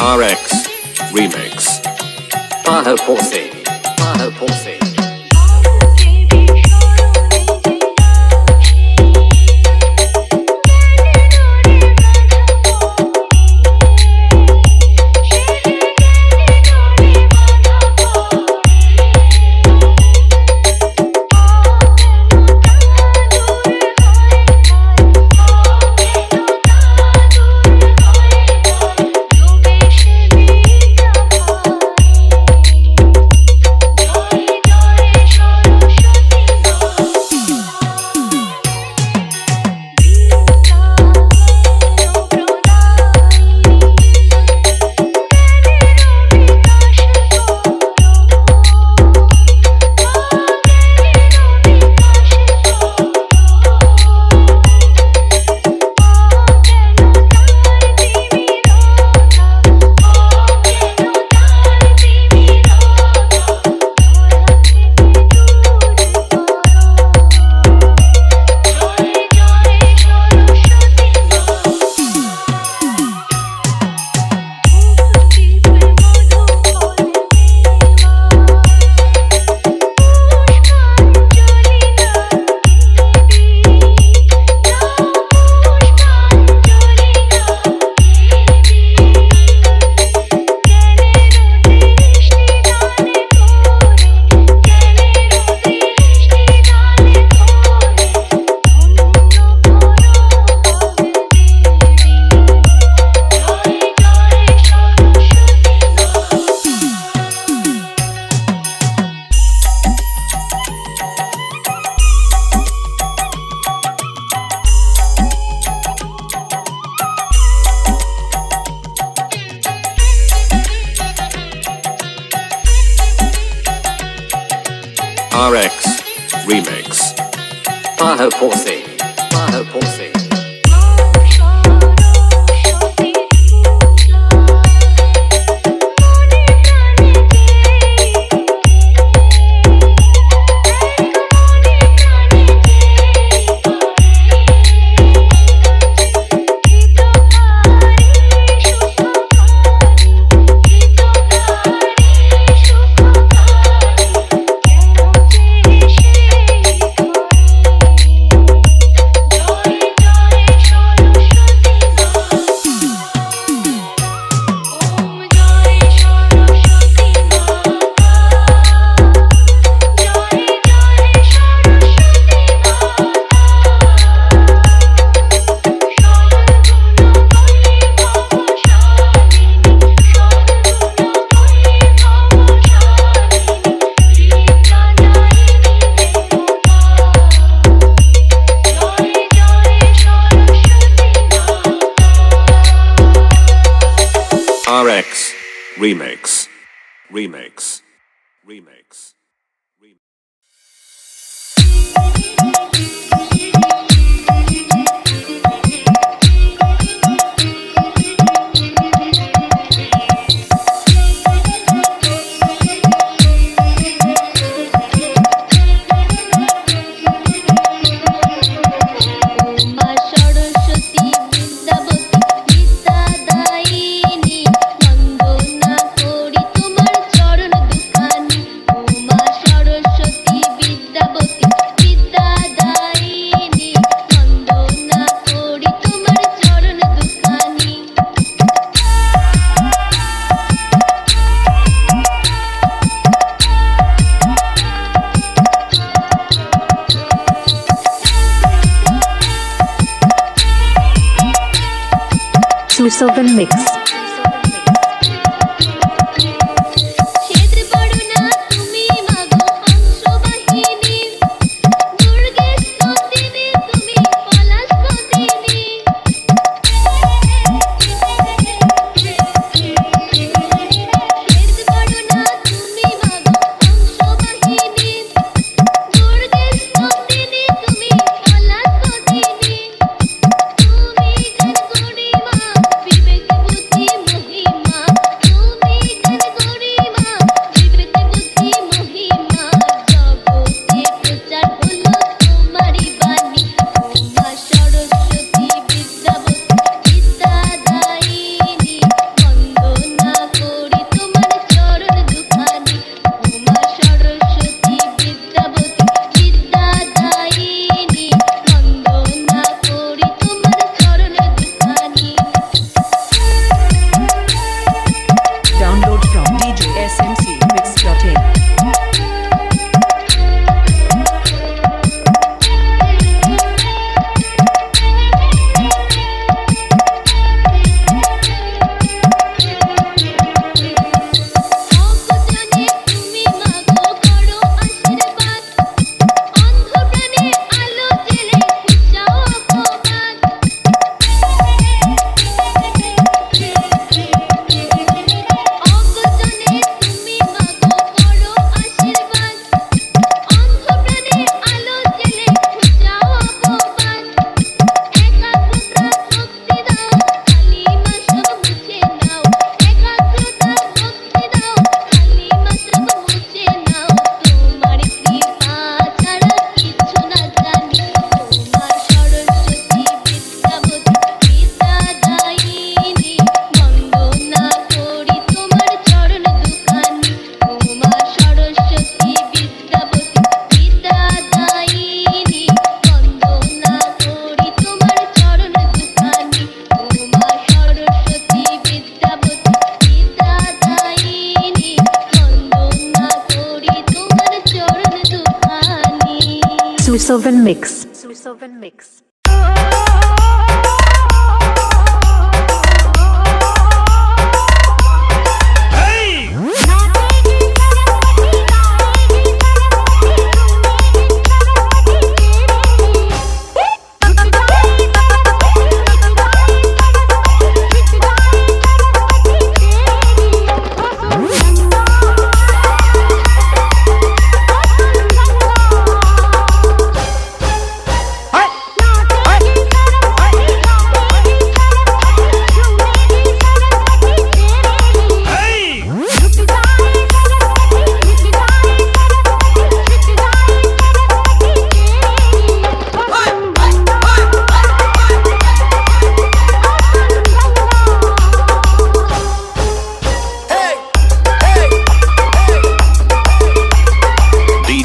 RX Remix. Paho Porsi. Paho Porsi. RX Remix. Paho Porsi. Paho Porsi. RX Remix. Remix. Remix. Southern Mix. তুমি Remix.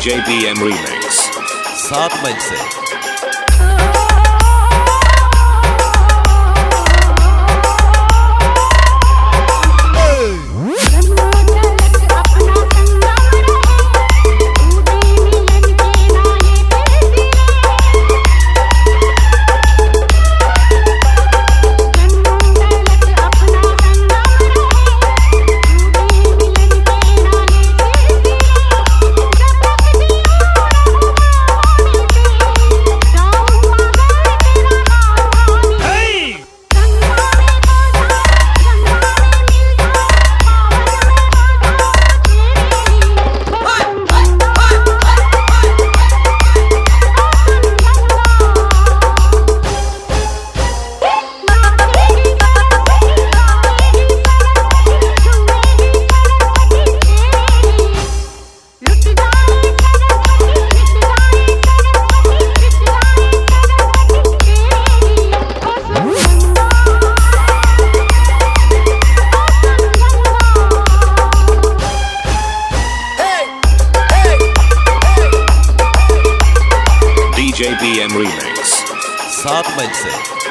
JBM Remix 7 मील से JBM Remix 7 मील से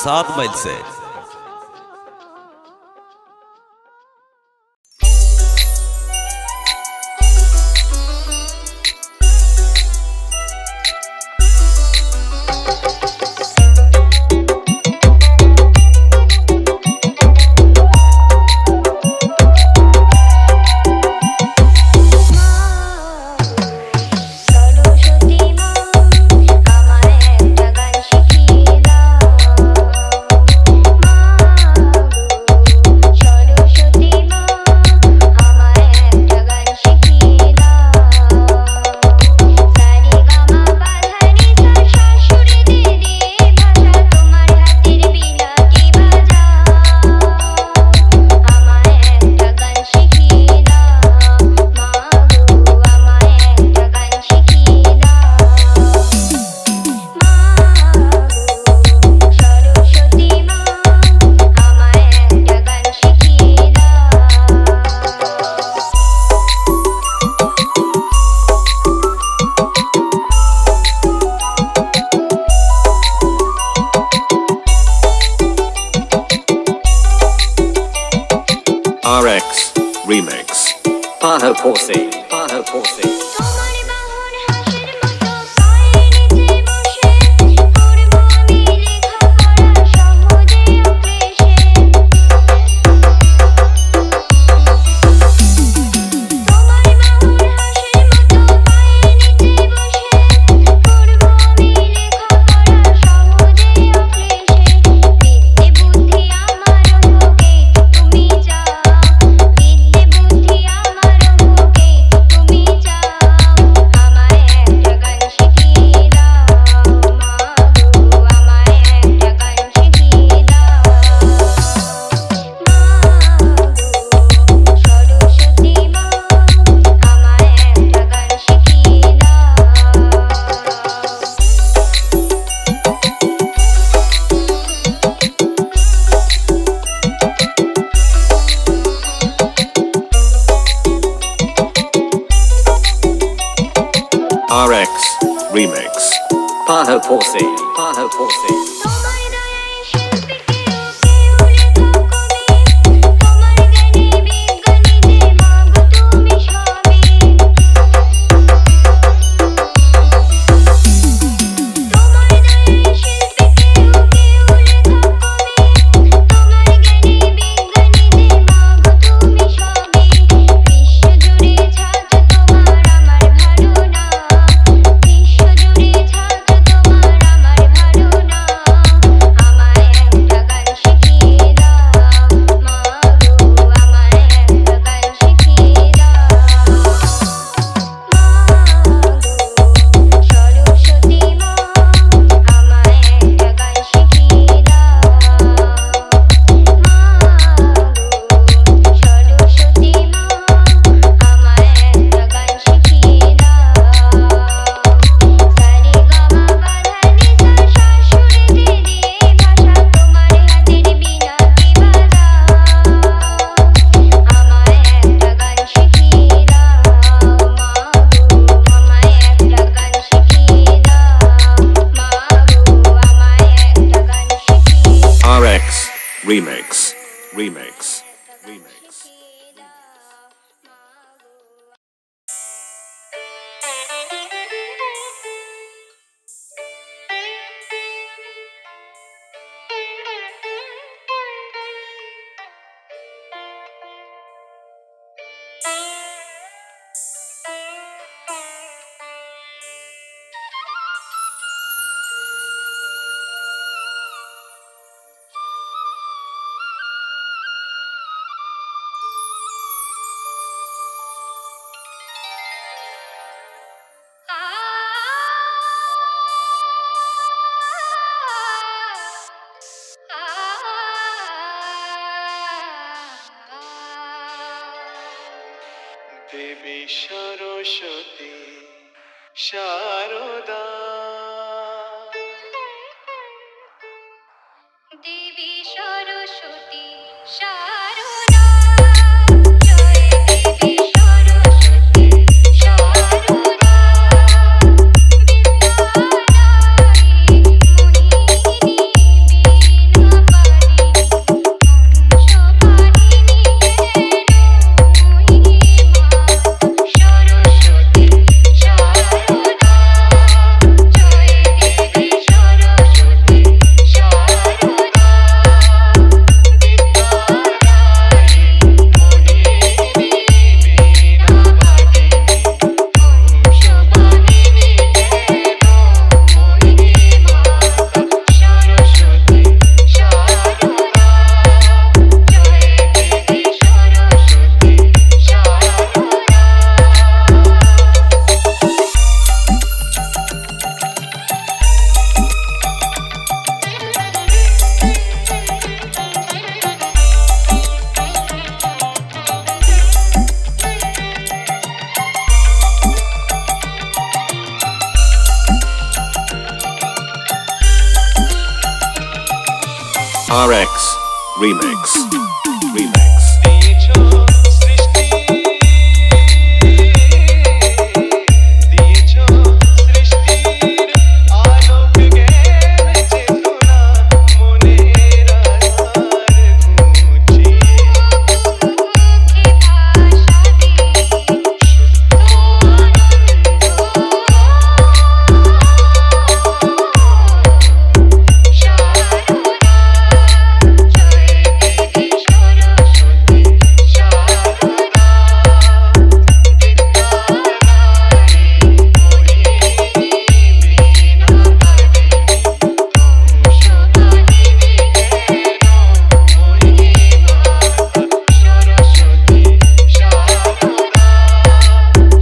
सात मील से RX Remix Paho Porsi Paho Porsi RX Remix. Paho Posse. Paho Posse. তোমার দয়ায় শিল্পী কেউ কেউ লেখক কবি, তোমার জ্ঞানে বিজ্ঞানীতে মাগো তুমি সবই। তোমার দয়ায় শিল্পী কেউ কেউ লেখক কবি, তোমার জ্ঞানে বিজ্ঞানীতে মাগো তুমি সবই। বিশ্বজুড়ে ছাত্র তোমার আমার ধারণা, বিশ্বজুড়ে ছাত্র তোমার আমার ধারণা। আমায় একটা গান শিখিয়ে দাও মাগো, আমায় একটা গান শিখিয়ে দাও মাগো। সরস্বতী মা, আমায় একটা গান শিখিয়ে দাও মাগো। সরস্বতী মা, আমায় একটা গান শিখিয়ে দাও। সারে গামা বাধা নিসা শাশুড়িতে দিয়ে ভাষা, তোমার হাতের বীণাটি বাজাও। আমায় একটা গান শিখিয়ে দাও মাগো, আমায় একটা গান শিখিয়ে দাও মাগো, আমায় একটা গান শিখিয়ে দাও। RX Remix. Remix. Remix. শিখিয়ে দাও মাগো। দেবী সরস্বতী শারদা, দেবী সরস্বতী শারদা, জয় দেবী সরস্বতী শারদা। বিদ্যাদায়ী মোহিনী বীণাপাণি, হংসবাহিনী মহিমা। সরস্বতী শারদা, জয় দেবী Saraswati Sharada. RX Remix. Remix. দিয়েছো সৃষ্টি, দিয়েছো সৃষ্টির আলোক জ্ঞান চেতনা, মনের আধার ঘুচিয়ে মুখে ভাষা দিয়ে শুদ্ধ আনন্দ। শারদা, জয় দেবী সরস্বতী শারদা। বিদ্যাদায়ী মোহিনী বীণাপাণি, হংসবাহিনী মহিমা। সরস্বতী শারদা,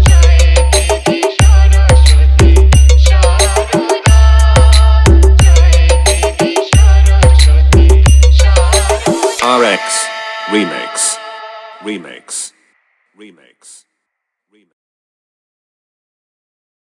জয় দেবী সরস্বতী শারদা। জয় দেবী Saraswati Sharada. RX Remix. Remix.